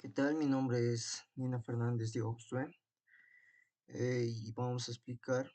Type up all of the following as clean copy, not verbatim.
¿Qué tal? Mi nombre es Nina Fernández Diego Josué y vamos a explicar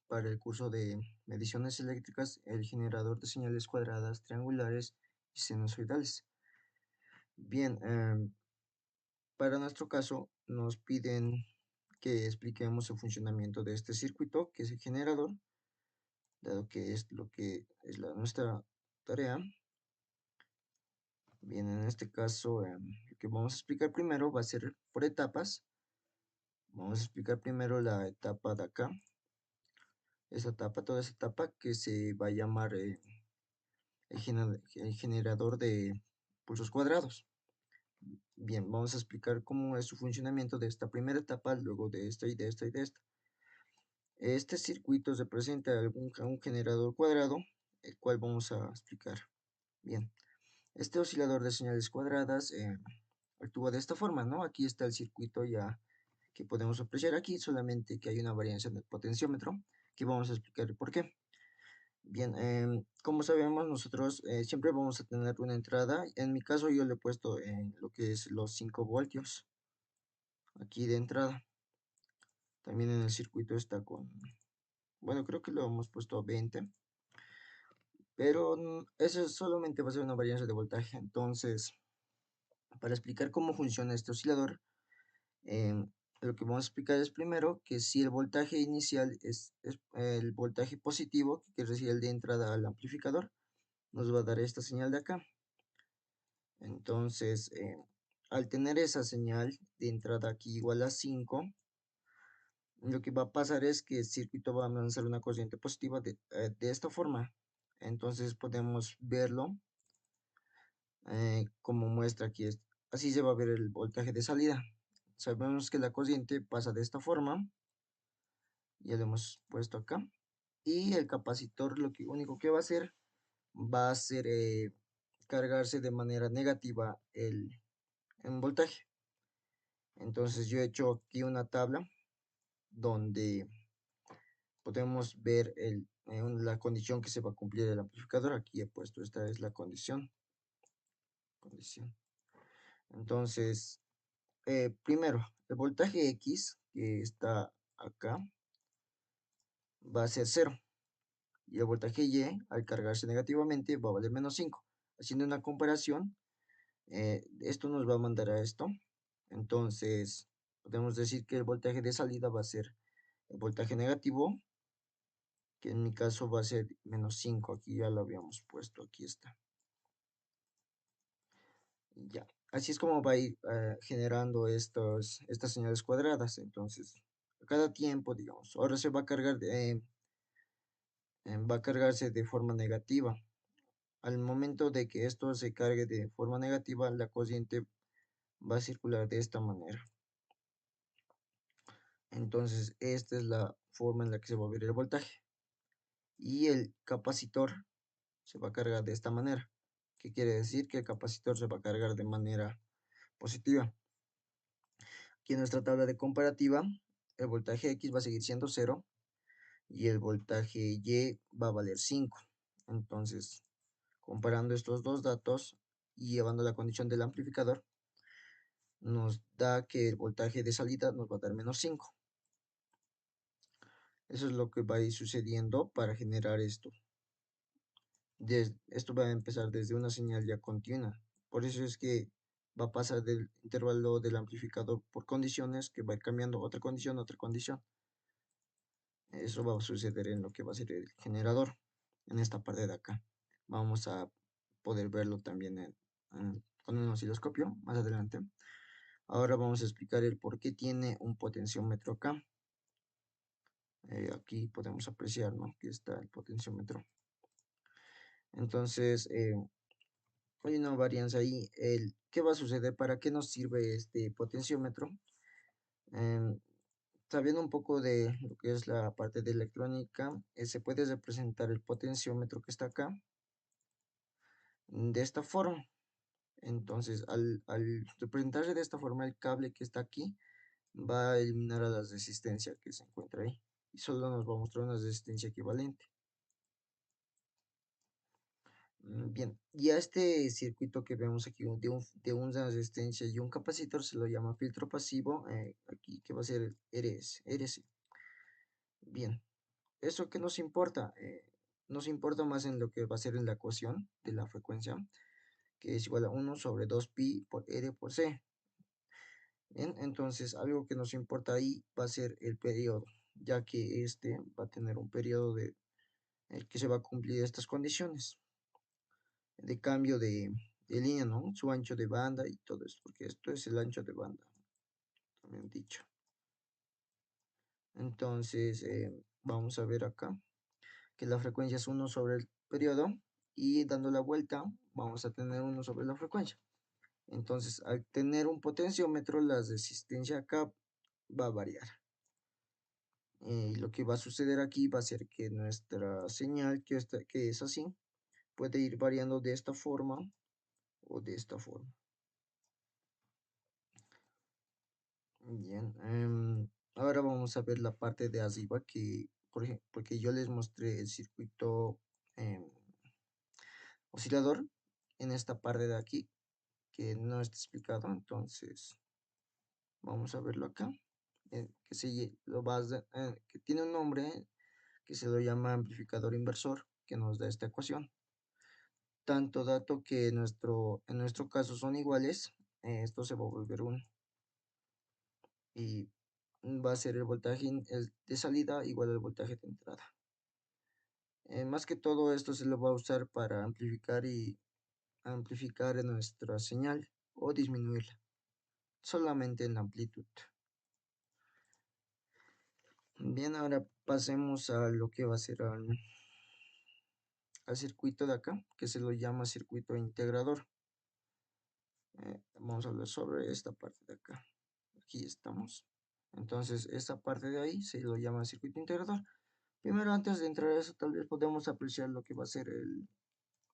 para el curso de mediciones eléctricas el generador de señales cuadradas, triangulares y sinusoidales. Bien, para nuestro caso nos piden que expliquemos el funcionamiento de este circuito, que es el generador, dado que es lo que es nuestra tarea. Bien, en este caso, lo que vamos a explicar primero va a ser por etapas. Vamos a explicar primero la etapa de acá. Toda esa etapa que se va a llamar el generador de pulsos cuadrados. Bien, vamos a explicar cómo es su funcionamiento de esta primera etapa, luego de esta y de esta y de esta. Este circuito representa un generador cuadrado, el cual vamos a explicar. Bien, este oscilador de señales cuadradas actúa de esta forma, ¿no? Aquí está el circuito ya que podemos apreciar aquí, solamente que hay una variancia en el potenciómetro, que vamos a explicar el por qué. Bien, como sabemos, nosotros siempre vamos a tener una entrada. En mi caso, yo le he puesto en lo que es los 5 voltios aquí de entrada. También en el circuito está con, bueno, creo que lo hemos puesto a 20, pero eso solamente va a ser una variancia de voltaje. Entonces, para explicar cómo funciona este oscilador, lo que vamos a explicar es primero que si el voltaje inicial es el voltaje positivo, que recibe el de entrada al amplificador, nos va a dar esta señal de acá. Entonces, al tener esa señal de entrada aquí igual a 5, lo que va a pasar es que el circuito va a lanzar una corriente positiva de esta forma. Entonces podemos verlo como muestra aquí. Así se va a ver el voltaje de salida. Sabemos que la corriente pasa de esta forma. Ya lo hemos puesto acá. Y el capacitor lo único que va a ser cargarse de manera negativa el voltaje. Entonces yo he hecho aquí una tabla donde podemos ver la condición que se va a cumplir el amplificador. Aquí he puesto, esta es la condición. Entonces, primero, el voltaje X, que está acá, va a ser 0. Y el voltaje Y, al cargarse negativamente, va a valer menos 5. Haciendo una comparación, esto nos va a mandar a esto. Entonces, podemos decir que el voltaje de salida va a ser el voltaje negativo, que en mi caso va a ser menos 5. Aquí ya lo habíamos puesto, aquí está. Ya, así es como va a ir generando estas señales cuadradas. Entonces, a cada tiempo, digamos, ahora se va a cargar, va a cargarse de forma negativa. Al momento de que esto se cargue de forma negativa, la corriente va a circular de esta manera. Entonces, esta es la forma en la que se va a ver el voltaje. Y el capacitor se va a cargar de esta manera. ¿Qué quiere decir? Que el capacitor se va a cargar de manera positiva. Aquí en nuestra tabla de comparativa, el voltaje X va a seguir siendo 0 y el voltaje Y va a valer 5. Entonces, comparando estos dos datos y llevando la condición del amplificador, nos da que el voltaje de salida nos va a dar menos 5. Eso es lo que va a ir sucediendo para generar esto. Esto va a empezar desde una señal ya continua. Por eso es que va a pasar del intervalo del amplificador por condiciones, que va a ir cambiando otra condición, otra condición. Eso va a suceder en lo que va a ser el generador, en esta parte de acá. Vamos a poder verlo también con un osciloscopio más adelante. Ahora vamos a explicar el por qué tiene un potenciómetro acá. Aquí podemos apreciar, ¿no?, que está el potenciómetro. Entonces, hay una varianza ahí. ¿Qué va a suceder? ¿Para qué nos sirve este potenciómetro? Em, Sabiendo un poco de lo que es la parte de electrónica, se puede representar el potenciómetro que está acá de esta forma. Entonces, al representarse de esta forma, el cable que está aquí va a eliminar a la resistencia que se encuentra ahí y solo nos va a mostrar una resistencia equivalente. Bien, y a este circuito que vemos aquí de una resistencia y un capacitor se lo llama filtro pasivo, aquí que va a ser el RS. Bien, ¿eso qué nos importa? Nos importa más en lo que va a ser en la ecuación de la frecuencia, que es igual a 1/2pi por R por C. Bien, entonces algo que nos importa ahí va a ser el periodo, ya que este va a tener un periodo de el que se va a cumplir estas condiciones de cambio de línea, ¿no? Su ancho de banda y todo esto, porque esto es el ancho de banda, también dicho. Entonces, vamos a ver acá que la frecuencia es 1 sobre el periodo y dando la vuelta vamos a tener 1 sobre la frecuencia. Entonces, al tener un potenciómetro, la resistencia acá va a variar. Y lo que va a suceder aquí va a ser que nuestra señal, que es así, puede ir variando de esta forma o de esta forma. Bien, ahora vamos a ver la parte de arriba que, por ejemplo, porque yo les mostré el circuito em, oscilador en esta parte de aquí que no está explicado, entonces vamos a verlo acá, que tiene un nombre que se lo llama amplificador inversor, que nos da esta ecuación. Tanto dato que en nuestro caso son iguales, esto se va a volver 1 y va a ser el voltaje de salida igual al voltaje de entrada. Más que todo esto se lo va a usar para amplificar nuestra señal o disminuirla, solamente en la amplitud. Bien, ahora pasemos a lo que va a ser al circuito de acá, que se lo llama circuito integrador. Vamos a hablar sobre esta parte de acá. Aquí estamos. Entonces, esta parte de ahí se lo llama circuito integrador. Primero, antes de entrar a eso, tal vez podemos apreciar lo que va a ser el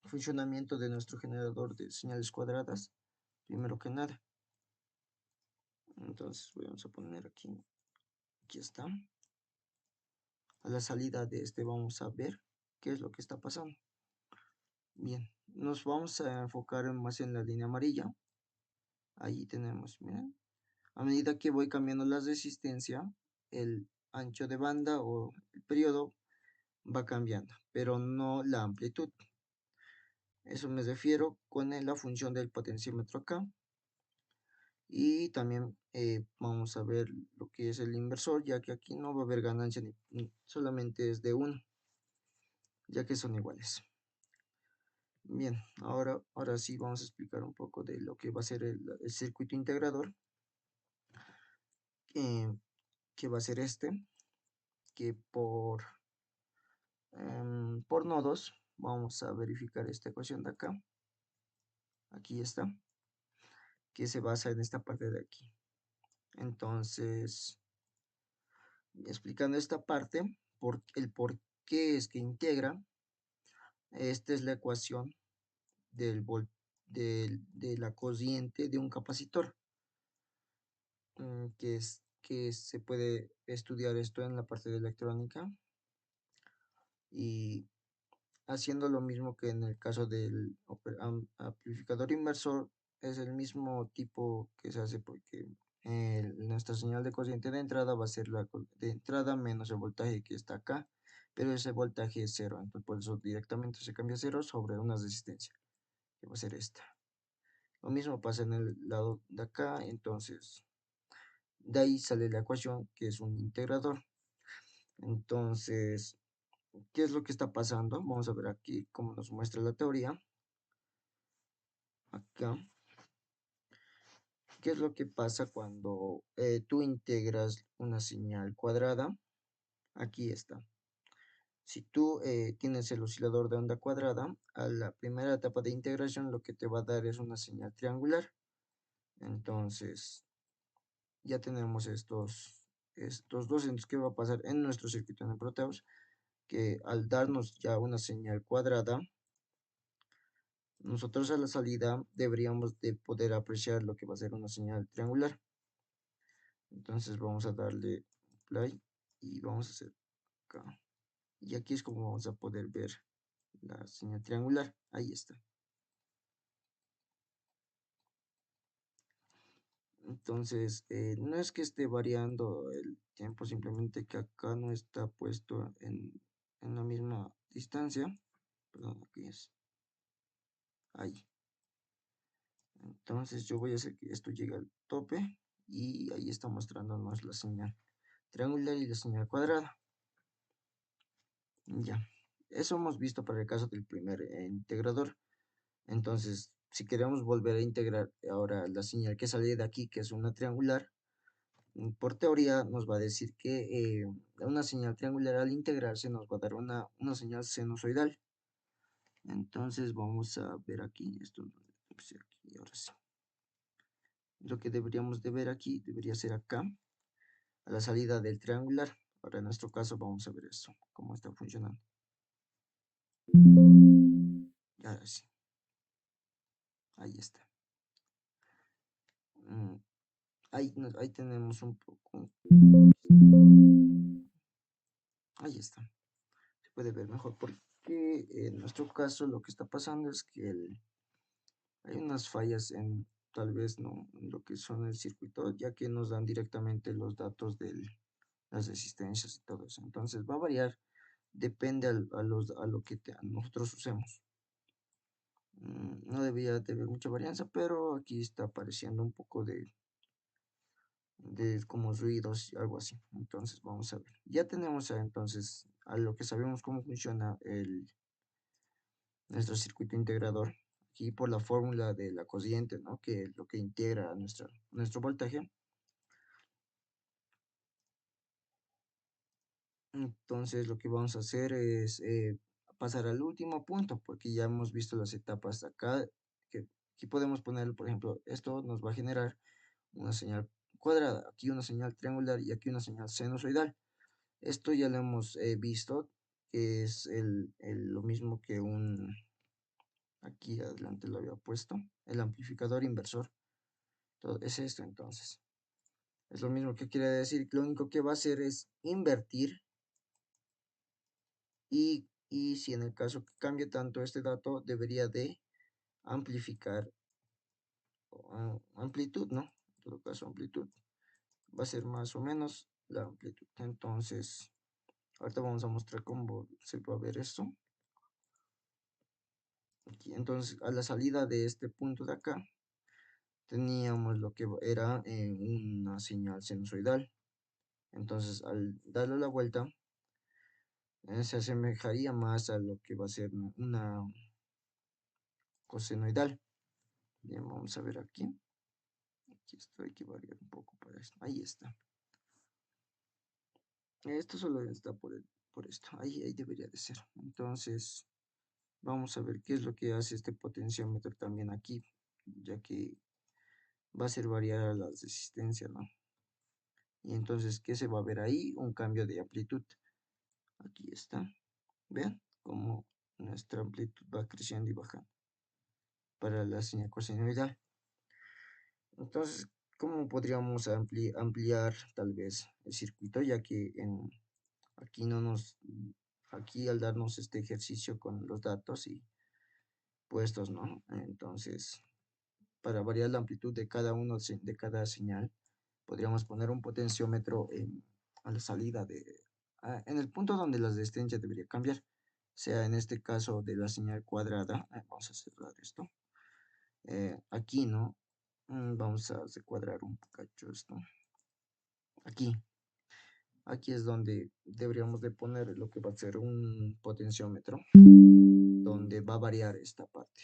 funcionamiento de nuestro generador de señales cuadradas, primero que nada. Entonces, vamos a poner aquí está. A la salida de este vamos a ver qué es lo que está pasando. Bien, nos vamos a enfocar más en la línea amarilla. Ahí tenemos, miren. A medida que voy cambiando la resistencia, el ancho de banda o el periodo va cambiando, pero no la amplitud. Eso me refiero con la función del potenciómetro acá. Y también vamos a ver lo que es el inversor, ya que aquí no va a haber ganancia, solamente es de 1, ya que son iguales. Bien, ahora sí vamos a explicar un poco de lo que va a ser el circuito integrador, que va a ser este, que por nodos vamos a verificar esta ecuación de acá. Aquí está, que se basa en esta parte de aquí. Entonces, explicando esta parte, el por qué es que integra, esta es la ecuación de la corriente de un capacitor, que se puede estudiar esto en la parte de electrónica y haciendo lo mismo que en el caso del amplificador inversor, es el mismo tipo que se hace porque nuestra señal de corriente de entrada va a ser de entrada menos el voltaje que está acá, pero ese voltaje es cero, entonces por eso directamente se cambia a cero sobre una resistencia, que va a ser esta. Lo mismo pasa en el lado de acá, entonces de ahí sale la ecuación que es un integrador. Entonces, ¿qué es lo que está pasando? Vamos a ver aquí cómo nos muestra la teoría. Acá. ¿Qué es lo que pasa cuando tú integras una señal cuadrada? Aquí está. Si tú tienes el oscilador de onda cuadrada, a la primera etapa de integración lo que te va a dar es una señal triangular. Entonces, ya tenemos estos dos. Entonces, ¿qué va a pasar en nuestro circuito de Proteus? Que al darnos ya una señal cuadrada, nosotros a la salida deberíamos de poder apreciar lo que va a ser una señal triangular. Entonces vamos a darle play y vamos a hacer acá. Y aquí es como vamos a poder ver la señal triangular. Ahí está. Entonces, no es que esté variando el tiempo, simplemente que acá no está puesto en la misma distancia. Perdón, aquí es. Ahí. Entonces yo voy a hacer que esto llegue al tope y ahí está mostrándonos la señal triangular y la señal cuadrada. Ya. Eso hemos visto para el caso del primer integrador. Entonces, si queremos volver a integrar ahora la señal que sale de aquí, que es una triangular, por teoría nos va a decir que una señal triangular al integrarse nos va a dar una señal sinusoidal. Entonces vamos a ver aquí, esto aquí, ahora sí. Lo que deberíamos de ver aquí debería ser acá, a la salida del triangular. Ahora en nuestro caso vamos a ver eso, cómo está funcionando. Ahora sí, ahí está. Ahí tenemos un poco. Ahí está. Se puede ver mejor porque en nuestro caso lo que está pasando es que hay unas fallas en tal vez no en lo que son el circuito, ya que nos dan directamente los datos de las resistencias y todo eso. Entonces va a variar, depende a lo que nosotros usemos. No debería de haber mucha varianza, pero aquí está apareciendo un poco de como ruidos y algo así. Entonces vamos a ver. Ya tenemos entonces a lo que sabemos cómo funciona nuestro circuito integrador. Aquí por la fórmula de la cociente, ¿no? Que es lo que integra a nuestro voltaje. Entonces lo que vamos a hacer es pasar al último punto, porque ya hemos visto las etapas de acá, que aquí podemos poner, por ejemplo, esto nos va a generar una señal cuadrada, aquí una señal triangular y aquí una señal sinusoidal. Esto ya lo hemos visto, que es lo mismo que aquí adelante lo había puesto, el amplificador inversor. Todo, es esto entonces. Es lo mismo que quiere decir, que lo único que va a hacer es invertir y si en el caso que cambie tanto este dato, debería de amplificar amplitud, ¿no? En todo caso, amplitud va a ser más o menos la amplitud. Entonces, ahorita vamos a mostrar cómo se va a ver esto. Aquí, entonces, a la salida de este punto de acá, teníamos lo que era una señal sinusoidal. Entonces, al darle la vuelta, se asemejaría más a lo que va a ser una cosenoidal. Bien, vamos a ver aquí. Aquí esto hay que variar un poco para esto. Ahí está. Esto solo está por esto. Ahí debería de ser. Entonces, vamos a ver qué es lo que hace este potenciómetro también aquí, ya que va a hacer variar la resistencia, ¿no? Y entonces, ¿qué se va a ver ahí? Un cambio de amplitud. Aquí está. Vean cómo nuestra amplitud va creciendo y bajando para la señal cosenoidal. Entonces, ¿cómo podríamos ampliar tal vez el circuito? Ya que aquí no nos, aquí al darnos este ejercicio con los datos y puestos, ¿no? Entonces, para variar la amplitud de cada uno de cada señal, podríamos poner un potenciómetro a la salida en el punto donde la resistencia debería cambiar, sea en este caso de la señal cuadrada. Vamos a cerrar esto. Aquí, ¿no? Vamos a recuadrar un poquito esto. Aquí es donde deberíamos de poner lo que va a ser un potenciómetro, donde va a variar esta parte.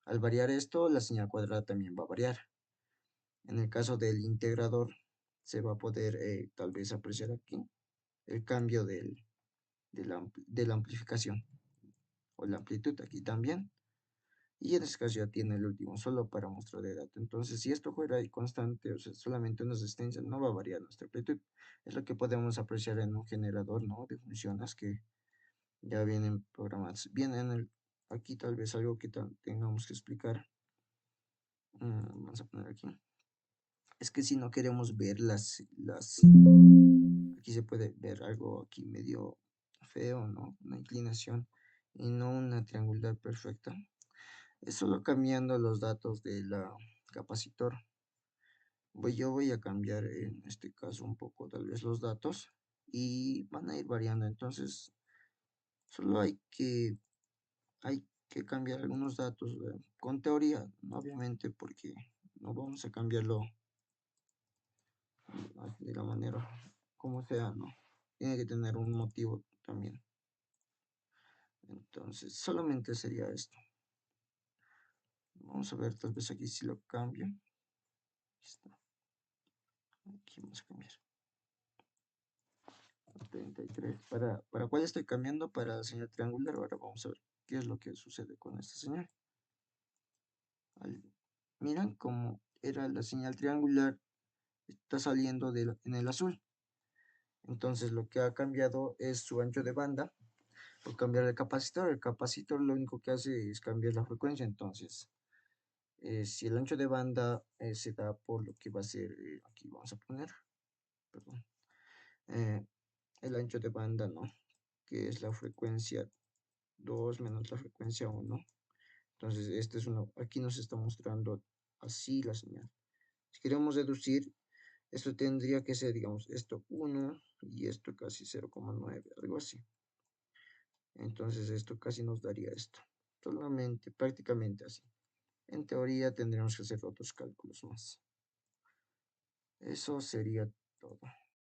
Al variar esto, la señal cuadrada también va a variar. En el caso del integrador, se va a poder tal vez apreciar aquí el cambio de la amplificación o la amplitud aquí también. Y en este caso ya tiene el último, solo para muestra de dato. Entonces, si esto fuera constante, o sea, solamente una resistencia, no va a variar nuestra amplitud. Es lo que podemos apreciar en un generador, ¿no? De funciones que ya vienen programadas. Bien, aquí tal vez algo que tengamos que explicar. Vamos a poner aquí. Es que si no queremos ver aquí se puede ver algo aquí medio feo, ¿no? Una inclinación. y no una triangular perfecta. Es solo cambiando los datos de la capacitor. Yo voy a cambiar en este caso un poco tal vez los datos y van a ir variando. Entonces solo hay que cambiar algunos datos con teoría, obviamente, porque no vamos a cambiarlo de la manera como sea, ¿no? Tiene que tener un motivo también. Entonces solamente sería esto. Vamos a ver, tal vez aquí si lo cambio. Aquí está. Aquí vamos a cambiar. 33. ¿Para cuál estoy cambiando? Para la señal triangular. Ahora vamos a ver qué es lo que sucede con esta señal. Miran cómo era la señal triangular, está saliendo en el azul. Entonces lo que ha cambiado es su ancho de banda. Por cambiar el capacitor lo único que hace es cambiar la frecuencia. Entonces, si el ancho de banda se da por lo que va a ser, aquí vamos a poner, perdón, eh, el ancho de banda, ¿no? Que es la frecuencia 2 menos la frecuencia 1. Entonces, este es uno, aquí nos está mostrando así la señal. Si queremos deducir, esto tendría que ser, digamos, esto 1 y esto casi 0,9, algo así. Entonces, esto casi nos daría esto. Solamente, prácticamente así. En teoría tendríamos que hacer otros cálculos más. Eso sería todo.